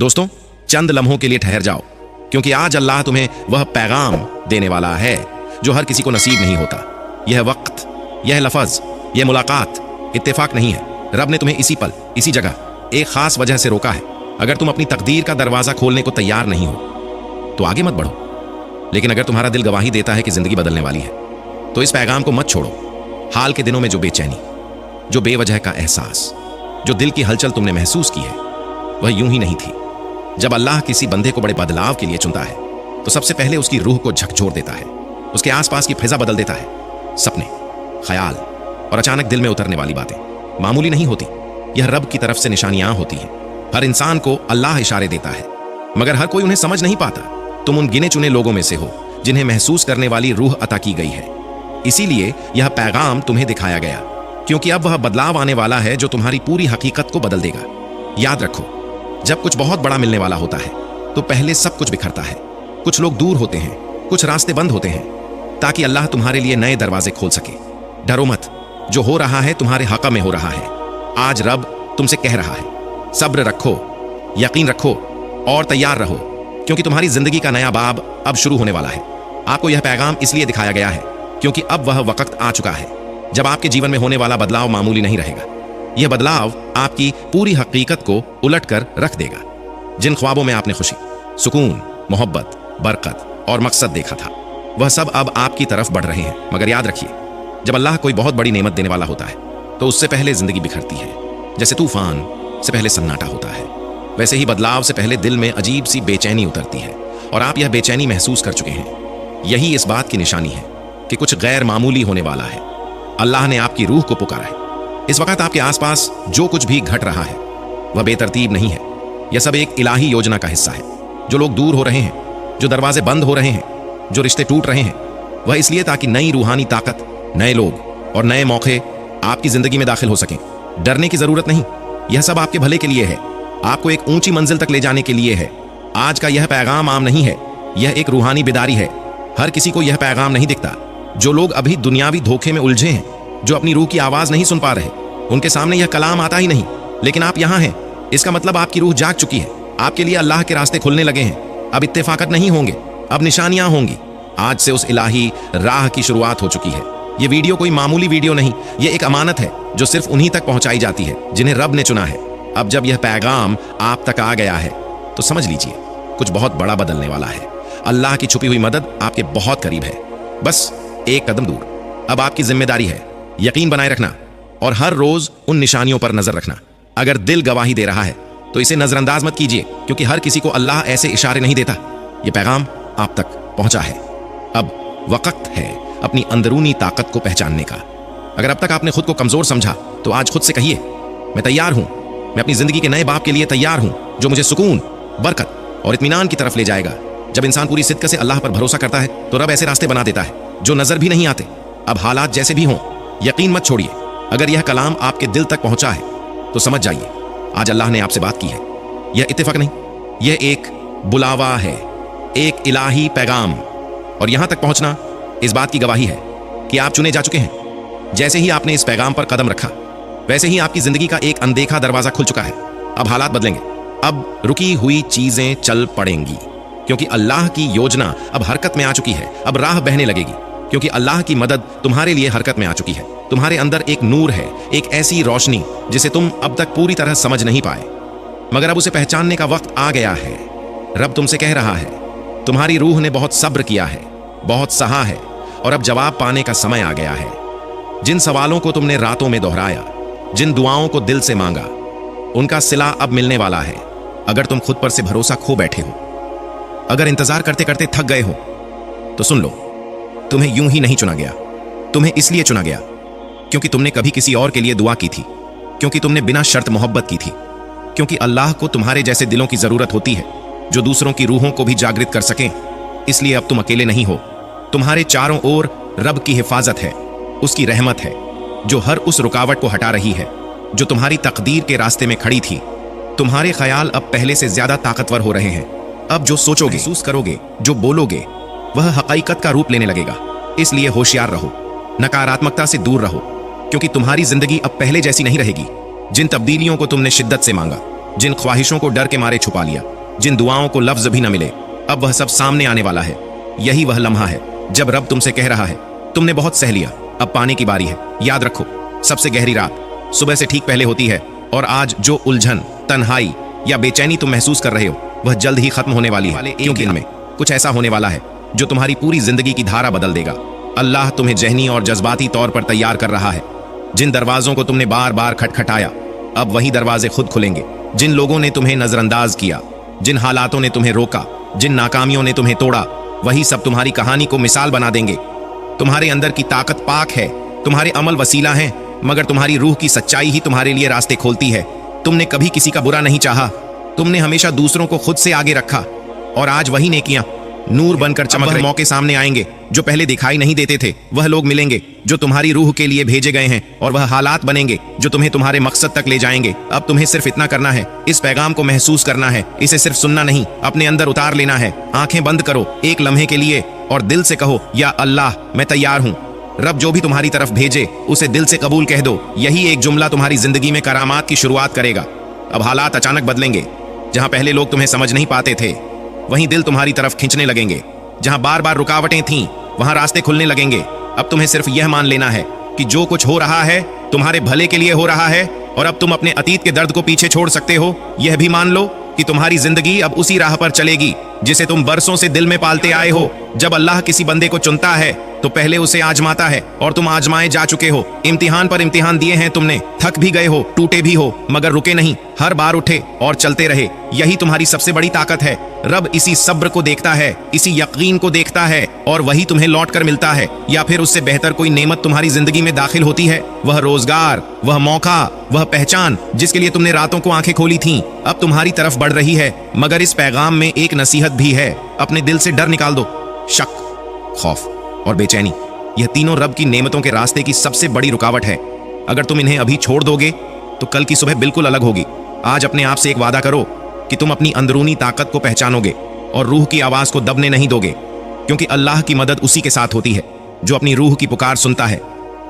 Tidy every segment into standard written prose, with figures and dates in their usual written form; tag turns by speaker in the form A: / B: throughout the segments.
A: दोस्तों, चंद लम्हों के लिए ठहर जाओ, क्योंकि आज अल्लाह तुम्हें वह पैगाम देने वाला है जो हर किसी को नसीब नहीं होता। यह वक्त, यह लफ्ज, यह मुलाकात इत्तेफाक नहीं है। रब ने तुम्हें इसी पल, इसी जगह, एक खास वजह से रोका है। अगर तुम अपनी तकदीर का दरवाजा खोलने को तैयार नहीं हो तो आगे मत बढ़ो, लेकिन अगर तुम्हारा दिल गवाही देता है कि जिंदगी बदलने वाली है तो इस पैगाम को मत छोड़ो। हाल के दिनों में जो बेचैनी, जो बेवजह का एहसास, जो दिल की हलचल तुमने महसूस की है, वह यूं ही नहीं थी। जब अल्लाह किसी बंदे को बड़े बदलाव के लिए चुनता है तो सबसे पहले उसकी रूह को झकझोर देता है, उसके आसपास की फिजा बदल देता है। सपने, ख्याल और अचानक दिल में उतरने वाली बातें मामूली नहीं होती, यह रब की तरफ से निशानियां होती हैं। हर इंसान को अल्लाह इशारे देता है, मगर हर कोई उन्हें समझ नहीं पाता। तुम उन गिने चुने लोगों में से हो जिन्हें महसूस करने वाली रूह अता की गई है। इसीलिए यह पैगाम तुम्हें दिखाया गया, क्योंकि अब वह बदलाव आने वाला है जो तुम्हारी पूरी हकीकत को बदल देगा। याद रखो, जब कुछ बहुत बड़ा मिलने वाला होता है तो पहले सब कुछ बिखरता है। कुछ लोग दूर होते हैं, कुछ रास्ते बंद होते हैं, ताकि अल्लाह तुम्हारे लिए नए दरवाजे खोल सके। डरो मत, जो हो रहा है तुम्हारे हक़ में हो रहा है। आज रब तुमसे कह रहा है, सब्र रखो, यकीन रखो और तैयार रहो, क्योंकि तुम्हारी जिंदगी का नया बाब अब शुरू होने वाला है। आपको यह पैगाम इसलिए दिखाया गया है क्योंकि अब वह वक्त आ चुका है जब आपके जीवन में होने वाला बदलाव मामूली नहीं रहेगा। यह बदलाव आपकी पूरी हकीकत को उलट कर रख देगा। जिन ख्वाबों में आपने खुशी, सुकून, मोहब्बत, बरकत और मकसद देखा था, वह सब अब आपकी तरफ बढ़ रहे हैं। मगर याद रखिए, जब अल्लाह कोई बहुत बड़ी नेमत देने वाला होता है तो उससे पहले जिंदगी बिखरती है। जैसे तूफान से पहले सन्नाटा होता है, वैसे ही बदलाव से पहले दिल में अजीब सी बेचैनी उतरती है। और आप यह बेचैनी महसूस कर चुके हैं। यही इस बात की निशानी है कि कुछ गैर मामूली होने वाला है। अल्लाह ने आपकी रूह को पुकारा है। इस वक्त आपके आसपास जो कुछ भी घट रहा है वह बेतरतीब नहीं है। यह सब एक इलाही योजना का हिस्सा है। जो लोग दूर हो रहे हैं, जो दरवाजे बंद हो रहे हैं, जो रिश्ते टूट रहे हैं, वह इसलिए ताकि नई रूहानी ताकत, नए लोग और नए मौके आपकी जिंदगी में दाखिल हो सकें। डरने की जरूरत नहीं, यह सब आपके भले के लिए है, आपको एक ऊंची मंजिल तक ले जाने के लिए है। आज का यह पैगाम आम नहीं है, यह एक रूहानी बेदारी है। हर किसी को यह पैगाम नहीं दिखता। जो लोग अभी दुनियावी धोखे में उलझे हैं, जो अपनी रूह की आवाज नहीं सुन पा रहे, उनके सामने यह कलाम आता ही नहीं। लेकिन आप यहां हैं, इसका मतलब आपकी रूह जाग चुकी है। आपके लिए अल्लाह के रास्ते खुलने लगे हैं। अब इत्तेफाकत नहीं होंगे, अब निशानियां होंगी। आज से उस इलाही राह की शुरुआत हो चुकी है। यह वीडियो कोई मामूली वीडियो नहीं, यह एक अमानत है जो सिर्फ उन्हीं तक पहुंचाई जाती है जिन्हें रब ने चुना है। अब जब यह पैगाम आप तक आ गया है तो समझ लीजिए, कुछ बहुत बड़ा बदलने वाला है। अल्लाह की छुपी हुई मदद आपके बहुत करीब है, बस एक कदम दूर। अब आपकी जिम्मेदारी है यकीन बनाए रखना और हर रोज उन निशानियों पर नजर रखना। अगर दिल गवाही दे रहा है तो इसे नजरअंदाज मत कीजिए, क्योंकि हर किसी को अल्लाह ऐसे इशारे नहीं देता। यह पैगाम आप तक पहुंचा है। अब वक्त है अपनी अंदरूनी ताकत को पहचानने का। अगर अब तक आपने खुद को कमजोर समझा तो आज खुद से कहिए, मैं तैयार हूं, मैं अपनी जिंदगी के नए बाब के लिए तैयार हूं, जो मुझे सुकून, बरकत और इत्मीनान की तरफ ले जाएगा। जब इंसान पूरी सिद्क से अल्लाह पर भरोसा करता है तो रब ऐसे रास्ते बना देता है जो नजर भी नहीं आते। अब हालात जैसे भी हों, यकीन मत छोड़िए। अगर यह कलाम आपके दिल तक पहुंचा है तो समझ जाइए, आज अल्लाह ने आपसे बात की है। यह इत्तेफाक नहीं, यह एक बुलावा है, एक इलाही पैगाम। और यहां तक पहुंचना इस बात की गवाही है कि आप चुने जा चुके हैं। जैसे ही आपने इस पैगाम पर कदम रखा, वैसे ही आपकी जिंदगी का एक अनदेखा दरवाजा खुल चुका है। अब हालात बदलेंगे, अब रुकी हुई चीजें चल पड़ेंगी, क्योंकि अल्लाह की योजना अब हरकत में आ चुकी है। अब राह बहने लगेगी, क्योंकि अल्लाह की मदद तुम्हारे लिए हरकत में आ चुकी है। तुम्हारे अंदर एक नूर है, एक ऐसी रोशनी जिसे तुम अब तक पूरी तरह समझ नहीं पाए, मगर अब उसे पहचानने का वक्त आ गया है। रब तुमसे कह रहा है, तुम्हारी रूह ने बहुत सब्र किया है, बहुत सहा है, और अब जवाब पाने का समय आ गया है। जिन सवालों को तुमने रातों में दोहराया, जिन दुआओं को दिल से मांगा, उनका सिला अब मिलने वाला है। अगर तुम खुद पर से भरोसा खो बैठे हो, अगर इंतजार करते करते थक गए हो, तो सुन लो, तुम्हें यूं ही नहीं चुना गया। तुम्हें इसलिए चुना गया क्योंकि तुमने कभी किसी और के लिए दुआ की थी, क्योंकि तुमने बिना शर्त मोहब्बत की थी, क्योंकि अल्लाह को तुम्हारे जैसे दिलों की जरूरत होती है जो दूसरों की रूहों को भी जागृत कर सकें। इसलिए अब तुम अकेले नहीं हो। तुम्हारे चारों ओर रब की हिफाजत है, उसकी रहमत है जो हर उस रुकावट को हटा रही है जो तुम्हारी तकदीर के रास्ते में खड़ी थी। तुम्हारे ख्याल अब पहले से ज्यादा ताकतवर हो रहे हैं। अब जो सोचोगे, महसूस करोगे, जो बोलोगे, वह हकीकत का रूप लेने लगेगा। इसलिए होशियार रहो, नकारात्मकता से दूर रहो, क्योंकि तुम्हारी जिंदगी अब पहले जैसी नहीं रहेगी। जिन तब्दीलियों को तुमने शिद्दत से मांगा, जिन ख्वाहिशों को डर के मारे छुपा लिया, जिन दुआओं को लफ्ज भी न मिले, अब वह सब सामने आने वाला है। यही वह लम्हा है जब रब तुमसे कह रहा है, तुमने बहुत सह लिया, अब पाने की बारी है। याद रखो, सबसे गहरी रात सुबह से ठीक पहले होती है, और आज जो उलझन, तन्हाई या बेचैनी तुम महसूस कर रहे हो, वह जल्द ही खत्म होने वाली है, क्योंकि इनमें कुछ ऐसा होने वाला है जो तुम्हारी पूरी जिंदगी की धारा बदल देगा। अल्लाह तुम्हें ज़हनी और जज्बाती तौर पर तैयार कर रहा है। जिन दरवाजों को तुमने बार बार खटखटाया, अब वही दरवाजे खुद खुलेंगे। जिन लोगों ने तुम्हें नजरअंदाज किया, जिन हालातों ने तुम्हें रोका, जिन नाकामियों ने तुम्हें तोड़ा, वही सब तुम्हारी कहानी को मिसाल बना देंगे। तुम्हारे अंदर की ताकत पाक है, तुम्हारे अमल वसीला हैं, मगर तुम्हारी रूह की सच्चाई ही तुम्हारे लिए रास्ते खोलती है। तुमने कभी किसी का बुरा नहीं चाहा, तुमने हमेशा दूसरों को खुद से आगे रखा, और आज वही नेकियां नूर बनकर चमक रहे मौके सामने आएंगे जो पहले दिखाई नहीं देते थे। वह लोग मिलेंगे जो तुम्हारी रूह के लिए भेजे गए हैं, और वह हालात बनेंगे जो तुम्हें तुम्हारे मकसद तक ले जाएंगे। अब तुम्हें सिर्फ इतना करना है, इस पैगाम को महसूस करना है, इसे सिर्फ सुनना नहीं, अपने अंदर उतार लेना है। आंखें बंद करो एक लम्हे के लिए और दिल से कहो, या अल्लाह, मैं तैयार हूँ। रब जो भी तुम्हारी तरफ भेजे उसे दिल से कबूल कह दो। यही एक जुमला तुम्हारी जिंदगी में करामात की शुरुआत करेगा। अब हालात अचानक बदलेंगे। जहां पहले लोग तुम्हें समझ नहीं पाते थे, वहीं दिल तुम्हारी तरफ खींचने लगेंगे। जहां बार बार रुकावटें थीं, वहां रास्ते खुलने लगेंगे। अब तुम्हें सिर्फ यह मान लेना है कि जो कुछ हो रहा है तुम्हारे भले के लिए हो रहा है, और अब तुम अपने अतीत के दर्द को पीछे छोड़ सकते हो। यह भी मान लो कि तुम्हारी जिंदगी अब उसी राह पर चलेगी जिसे तुम बरसों से दिल में पालते आए हो। जब अल्लाह किसी बंदे को चुनता है तो पहले उसे आजमाता है, और तुम आजमाए जा चुके हो। इम्तिहान पर इम्तिहान दिए हैं तुमने, थक भी गए हो, टूटे भी हो, मगर रुके नहीं, हर बार उठे और चलते रहे। यही तुम्हारी सबसे बड़ी ताकत है। रब इसी सब्र को देखता है, इसी यकीन को देखता है, और वही तुम्हें लौट कर मिलता है, या फिर उससे बेहतर कोई नेमत तुम्हारी जिंदगी में दाखिल होती है। वह रोजगार, वह मौका, वह पहचान जिसके लिए तुमने रातों को आंखें खोली थीं, अब तुम्हारी तरफ बढ़ रही है। मगर इस पैगाम में एक नसीहत भी है, अपने दिल से डर निकाल दो। शक, खौफ और बेचैनी, यह तीनों रब की नेमतों के रास्ते की सबसे बड़ी रुकावट है। अगर तुम इन्हें अभी छोड़ दोगे तो कल की सुबह बिल्कुल अलग होगी। आज अपने आप से एक वादा करो कि तुम अपनी अंदरूनी ताकत को पहचानोगे और रूह की आवाज को दबने नहीं दोगे, क्योंकि अल्लाह की मदद उसी के साथ होती है जो अपनी रूह की पुकार सुनता है।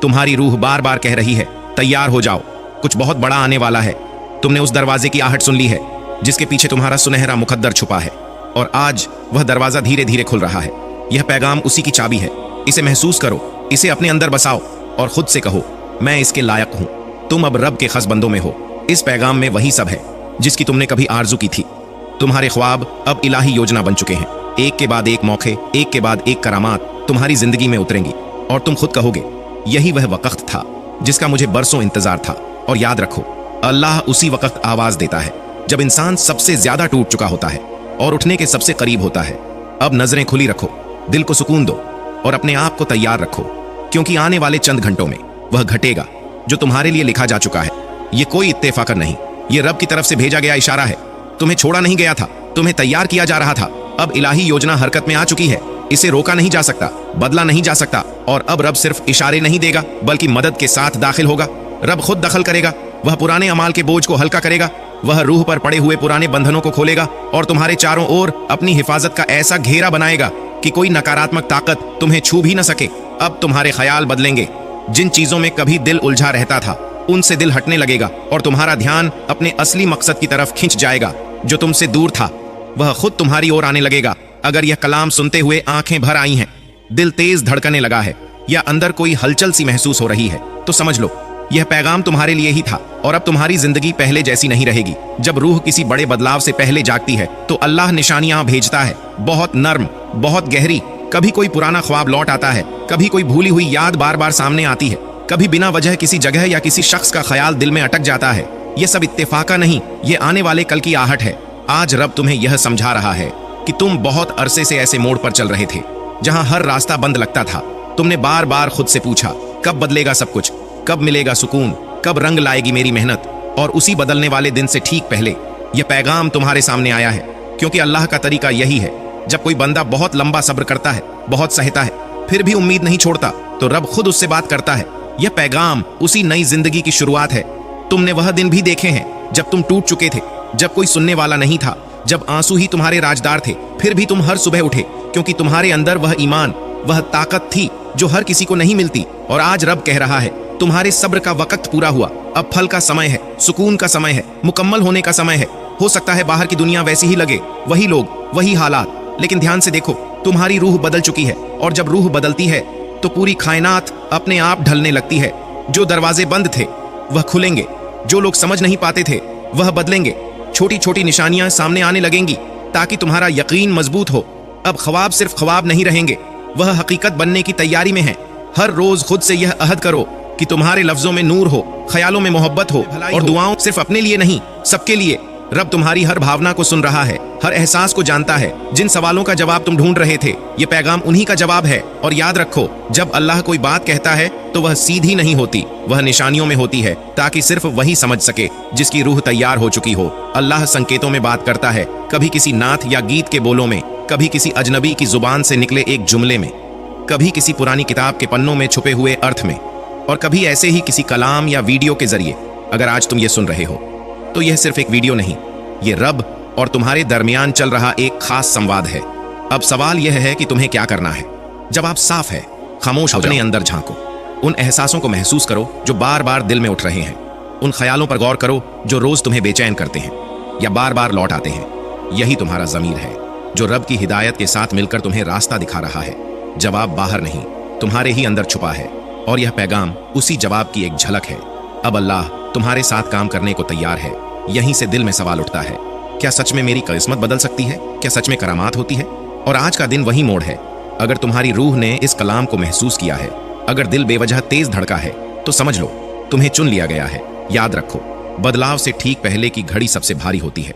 A: तुम्हारी रूह बार बार कह रही है, तैयार हो जाओ, कुछ बहुत बड़ा आने वाला है। तुमने उस दरवाजे की आहट सुन ली है जिसके पीछे तुम्हारा सुनहरा मुकद्दर छुपा है, और आज वह दरवाजा धीरे धीरे खुल रहा है। यह पैगाम उसी की चाबी है। इसे महसूस करो, इसे अपने अंदर बसाओ और खुद से कहो, मैं इसके लायक हूं। तुम अब रब के खास बंदों में हो। इस पैगाम में वही सब है जिसकी तुमने कभी आरजू की थी। तुम्हारे ख्वाब अब इलाही योजना बन चुके हैं। एक के बाद एक मौके, एक के बाद एक करामात तुम्हारी जिंदगी में उतरेंगी, और तुम खुद कहोगे, यही वह वक्त था जिसका मुझे बरसों इंतजार था। और याद रखो, अल्लाह उसी वक्त आवाज देता है जब इंसान सबसे ज्यादा टूट चुका होता है और उठने के सबसे करीब होता है। अब नजरें खुली रखो, दिल को सुकून दो, और अपने आप को तैयार रखो, क्योंकि आने वाले चंद घंटों में वह घटेगा जो तुम्हारे लिए लिखा जा चुका है। ये कोई इत्तेफाक नहीं, ये रब की तरफ से भेजा गया इशारा है। तुम्हें छोड़ा नहीं गया था, तुम्हें तैयार किया जा रहा था। अब इलाही योजना हरकत में आ चुकी है। इसे रोका नहीं जा सकता, बदला नहीं जा सकता, और अब रब सिर्फ इशारे नहीं देगा बल्कि मदद के साथ दाखिल होगा। रब खुद दखल करेगा। वह पुराने अमाल के बोझ को हल्का करेगा, वह रूह पर पड़े हुए पुराने बंधनों को खोलेगा, और तुम्हारे चारों ओर अपनी हिफाजत का ऐसा घेरा बनाएगा कि कोई नकारात्मक ताकत तुम्हें छू भी न सके। अब तुम्हारे ख्याल बदलेंगे। जिन चीजों में कभी दिल उलझा रहता था, उनसे दिल हटने लगेगा, और तुम्हारा ध्यान अपने असली मकसद की तरफ खिंच जाएगा। जो तुमसे दूर था वह खुद तुम्हारी ओर आने लगेगा। अगर यह कलाम सुनते हुए आंखें भर आई हैं, दिल तेज धड़कने लगा है, या अंदर कोई हलचल सी महसूस हो रही है, तो समझ लो यह पैगाम तुम्हारे लिए ही था। और अब तुम्हारी जिंदगी पहले जैसी नहीं रहेगी। जब रूह किसी बड़े बदलाव से पहले जागती है तो अल्लाह निशानियां भेजता है, बहुत नर्म, बहुत गहरी। कभी कोई पुराना ख्वाब लौट आता है, कभी कोई भूली हुई याद बार बार सामने आती है, कभी बिना वजह किसी जगह या किसी शख्स का ख्याल दिल में अटक जाता है। यह सब इत्तेफाका नहीं, ये आने वाले कल की आहट है। आज रब तुम्हें यह समझा रहा है कि तुम बहुत अरसे से ऐसे मोड़ पर चल रहे थे जहां हर रास्ता बंद लगता था। तुमने बार बार खुद से पूछा, कब बदलेगा सब कुछ, कब मिलेगा सुकून, कब रंग लाएगी मेरी मेहनत। और उसी बदलने वाले दिन से ठीक पहले यह पैगाम तुम्हारे सामने आया है, क्योंकि अल्लाह का तरीका यही है। जब कोई बंदा बहुत लंबा सब्र करता है, बहुत सहता है, फिर भी उम्मीद नहीं छोड़ता, तो रब खुद उससे बात करता है। यह पैगाम उसी नई जिंदगी की शुरुआत है। तुमने वह दिन भी देखे हैं जब तुम टूट चुके थे, जब कोई सुनने वाला नहीं था, जब आंसू ही तुम्हारे राजदार थे। फिर भी तुम हर सुबह उठे, क्योंकि तुम्हारे अंदर वह ईमान, वह ताकत थी जो हर किसी को नहीं मिलती। और आज रब कह रहा है, तुम्हारे सब्र का वक्त पूरा हुआ, अब फल का समय है, सुकून का समय है, मुकम्मल होने का समय है। हो सकता है बाहर की दुनिया वैसी ही लगे, वही लोग, वही हालात, लेकिन ध्यान से देखो, तुम्हारी रूह बदल चुकी है, और जब रूह बदलती है तो पूरी कायनात अपने आप ढलने लगती है। जो दरवाजे बंद थे वह खुलेंगे, जो लोग समझ नहीं पाते थे वह बदलेंगे, छोटी छोटी निशानियां सामने आने लगेंगी ताकि तुम्हारा यकीन मजबूत हो। अब ख्वाब सिर्फ ख्वाब नहीं रहेंगे, वह हकीकत बनने की तैयारी में है। हर रोज खुद से यह अहद करो कि तुम्हारे लफ्जों में नूर हो, ख्यालों में मोहब्बत हो, और दुआओं सिर्फ अपने लिए नहीं, सबके लिए। रब तुम्हारी हर भावना को सुन रहा है, हर एहसास को जानता है। जिन सवालों का जवाब तुम ढूंढ रहे थे, ये पैगाम उन्हीं का जवाब है। और याद रखो, जब अल्लाह कोई बात कहता है तो वह सीधी नहीं होती, वह निशानियों में होती है, ताकि सिर्फ वही समझ सके जिसकी रूह तैयार हो चुकी हो। अल्लाह संकेतों में बात करता है, कभी किसी नात या गीत के बोलों में, कभी किसी अजनबी की जुबान से निकले एक जुमले में, कभी किसी पुरानी किताब के पन्नों में छुपे हुए अर्थ में, और कभी ऐसे ही किसी कलाम या वीडियो के जरिए। अगर आज तुम ये सुन रहे हो तो यह सिर्फ एक वीडियो नहीं, ये रब और तुम्हारे दरमियान चल रहा एक खास संवाद है। अब सवाल यह है कि तुम्हें क्या करना है। जवाब साफ है, खामोश अपने अंदर झांको, उन एहसासों को महसूस करो जो बार बार दिल में उठ रहे हैं, उन ख्यालों पर गौर करो जो रोज तुम्हें बेचैन करते हैं या बार बार लौट आते हैं। यही तुम्हारा ज़मीर है जो रब की हिदायत के साथ मिलकर तुम्हें रास्ता दिखा रहा है। जवाब बाहर नहीं, तुम्हारे ही अंदर छुपा है, और यह पैगाम उसी जवाब की एक झलक है। अब अल्लाह तुम्हारे साथ काम करने को तैयार है। यहीं से दिल में सवाल उठता है, क्या सच में मेरी किस्मत बदल सकती है? क्या सच में करामात होती है? और आज का दिन वही मोड़ है। अगर तुम्हारी रूह ने इस कलाम को महसूस किया है, अगर दिल बेवजह तेज धड़का है, तो समझ लो तुम्हें चुन लिया गया है। याद रखो, बदलाव से ठीक पहले की घड़ी सबसे भारी होती है।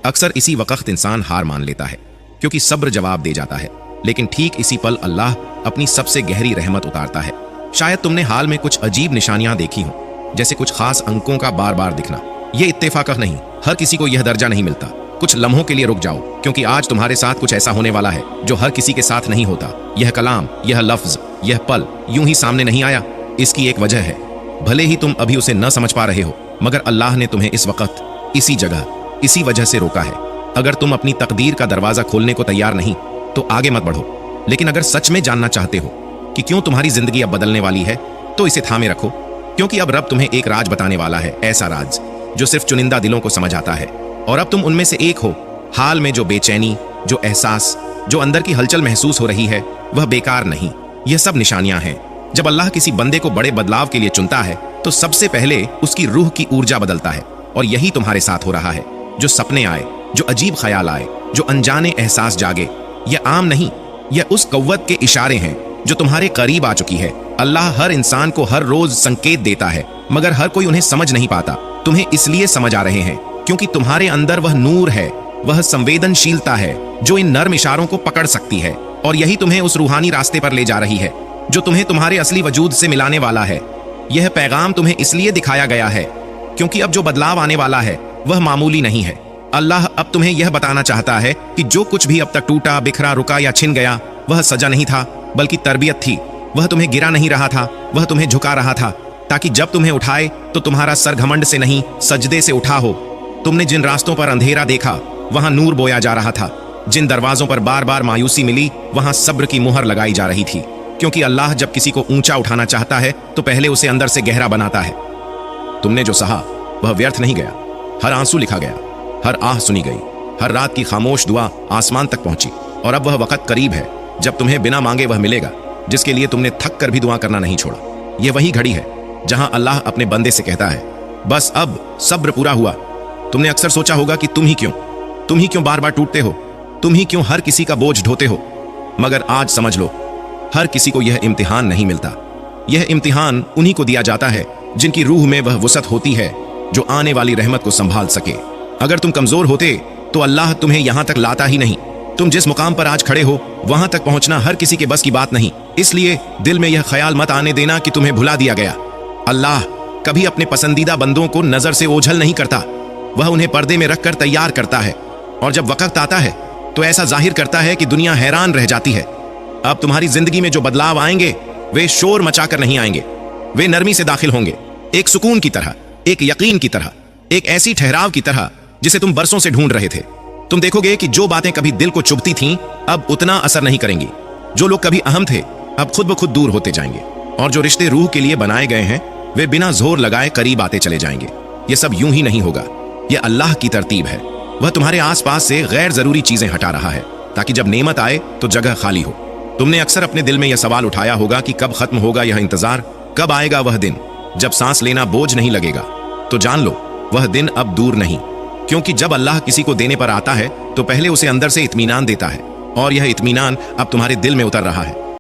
A: अक्सर इसी वक्त इंसान हार मान लेता है, क्योंकि सब्र जवाब दे जाता है, लेकिन ठीक इसी पल अल्लाह अपनी सबसे गहरी रहमत उतारता है। शायद तुमने हाल में कुछ अजीब निशानियां देखी हों, जैसे कुछ खास अंकों का बार बार दिखना। ये इत्तेफाक नहीं, हर किसी को यह दर्जा नहीं मिलता। कुछ लम्हों के लिए रुक जाओ, क्योंकि आज तुम्हारे साथ कुछ ऐसा होने वाला है जो हर किसी के साथ नहीं होता। यह कलाम, यह लफ्ज, यह पल यूं ही सामने नहीं आया। इसकी एक वजह है, भले ही तुम अभी उसे न समझ पा रहे हो, मगर अल्लाह ने तुम्हें इस वक्त, इसी जगह, इसी वजह से रोका है। अगर तुम अपनी तकदीर का दरवाजा खोलने को तैयार नहीं तो आगे मत बढ़ो, लेकिन अगर सच में जानना चाहते हो कि क्यों तुम्हारी जिंदगी अब बदलने वाली है, तो इसे थामे रखो, क्योंकि अब रब तुम्हें एक राज बताने वाला है, ऐसा राज जो सिर्फ चुनिंदा दिलों को समझ आता है। और अब तुम उनमें से एक हो। हाल में जो बेचैनी, जो एहसास, जो अंदर की हलचल महसूस हो रही है, वह बेकार नहीं, यह सब निशानियां हैं। जब अल्लाह किसी बंदे को बड़े बदलाव के लिए चुनता है तो सबसे पहले उसकी रूह की ऊर्जा बदलता है, और यही तुम्हारे साथ हो रहा है। जो सपने आए, जो अजीब ख्याल आए, जो अनजाने एहसास जागे, यह आम नहीं, यह उस कव्वत के इशारे हैं जो तुम्हारे करीब आ चुकी है। अल्लाह हर इंसान को हर रोज संकेत देता है, मगर हर कोई उन्हें समझ नहीं पाता। तुम्हें इसलिए समझ आ रहे हैं क्योंकि तुम्हारे अंदर वह नूर है, वह संवेदनशीलता है जो इन नर्म इशारों को पकड़ सकती है, और यही तुम्हें उस रूहानी रास्ते पर ले जा रही है जो तुम्हें तुम्हारे असली वजूद से मिलाने वाला है। यह पैगाम तुम्हें इसलिए दिखाया गया है क्योंकि अब जो बदलाव आने वाला है वह मामूली नहीं है। अल्लाह अब तुम्हें यह बताना चाहता है कि जो कुछ भी अब तक टूटा, बिखरा, रुका या छिन गया, वह सजा नहीं था, बल्कि तरबियत थी। वह तुम्हें गिरा नहीं रहा था, वह तुम्हें झुका रहा था, ताकि जब तुम्हें उठाए तो तुम्हारा सर घमंड से नहीं, सजदे से उठा हो। तुमने जिन रास्तों पर अंधेरा देखा, वहां नूर बोया जा रहा था। जिन दरवाजों पर बार बार मायूसी मिली, वहां सब्र की मुहर लगाई जा रही थी, क्योंकि अल्लाह जब किसी को ऊंचा उठाना चाहता है तो पहले उसे अंदर से गहरा बनाता है। तुमने जो सहा वह व्यर्थ नहीं गया। हर आंसू लिखा गया, हर आह सुनी गई, हर रात की खामोश दुआ आसमान तक पहुंची, और अब वह वक्त करीब है जब तुम्हें बिना मांगे वह मिलेगा जिसके लिए तुमने थक कर भी दुआ करना नहीं छोड़ा। यह वही घड़ी है जहां अल्लाह अपने बंदे से कहता है, बस अब सब्र पूरा हुआ। तुमने अक्सर सोचा होगा कि तुम ही क्यों बार बार टूटते हो, तुम ही क्यों हर किसी का बोझ ढोते हो, मगर आज समझ लो, हर किसी को यह इम्तिहान नहीं मिलता। यह इम्तिहान उन्हीं को दिया जाता है जिनकी रूह में वह वसअत होती है जो आने वाली रहमत को संभाल सके। अगर तुम कमजोर होते तो अल्लाह तुम्हें यहां तक लाता ही नहीं। तुम जिस मुकाम पर आज खड़े हो वहां तक पहुंचना हर किसी के बस की बात नहीं। इसलिए दिल में यह ख्याल मत आने देना कि तुम्हें भुला दिया गया। अल्लाह कभी अपने पसंदीदा बंदों को नजर से ओझल नहीं करता, वह उन्हें पर्दे में रखकर तैयार करता है, और जब वक्त आता है तो ऐसा जाहिर करता है कि दुनिया हैरान रह जाती है। अब तुम्हारी जिंदगी में जो बदलाव आएंगे वे शोर मचाकर नहीं आएंगे, वे नरमी से दाखिल होंगे, एक सुकून की तरह, एक यकीन की तरह, एक ऐसी ठहराव की तरह जिसे तुम बरसों से ढूंढ रहे थे। तुम देखोगे कि जो बातें कभी दिल को चुभती थीं अब उतना असर नहीं करेंगी। जो लोग कभी अहम थे अब खुद ब खुद दूर होते जाएंगे, और जो रिश्ते रूह के लिए बनाए गए हैं वे बिना जोर लगाए करीब आते चले जाएंगे। ये सब यूं ही नहीं होगा, ये अल्लाह की तरतीब है। वह तुम्हारे आसपास से गैर जरूरी चीजें हटा रहा है ताकि जब नेमत आए तो जगह खाली हो। तुमने अक्सर अपने दिल में यह सवाल उठाया होगा कि कब खत्म होगा यह इंतजार, कब आएगा वह दिन जब सांस लेना बोझ नहीं लगेगा। तो जान लो वह दिन अब दूर नहीं, क्योंकि जब अल्लाह किसी को देने पर आता है तो पहले उसे अंदर से इत्मीनान देता है, और यह इत्मीनान अब तुम्हारे दिल में उतर रहा है।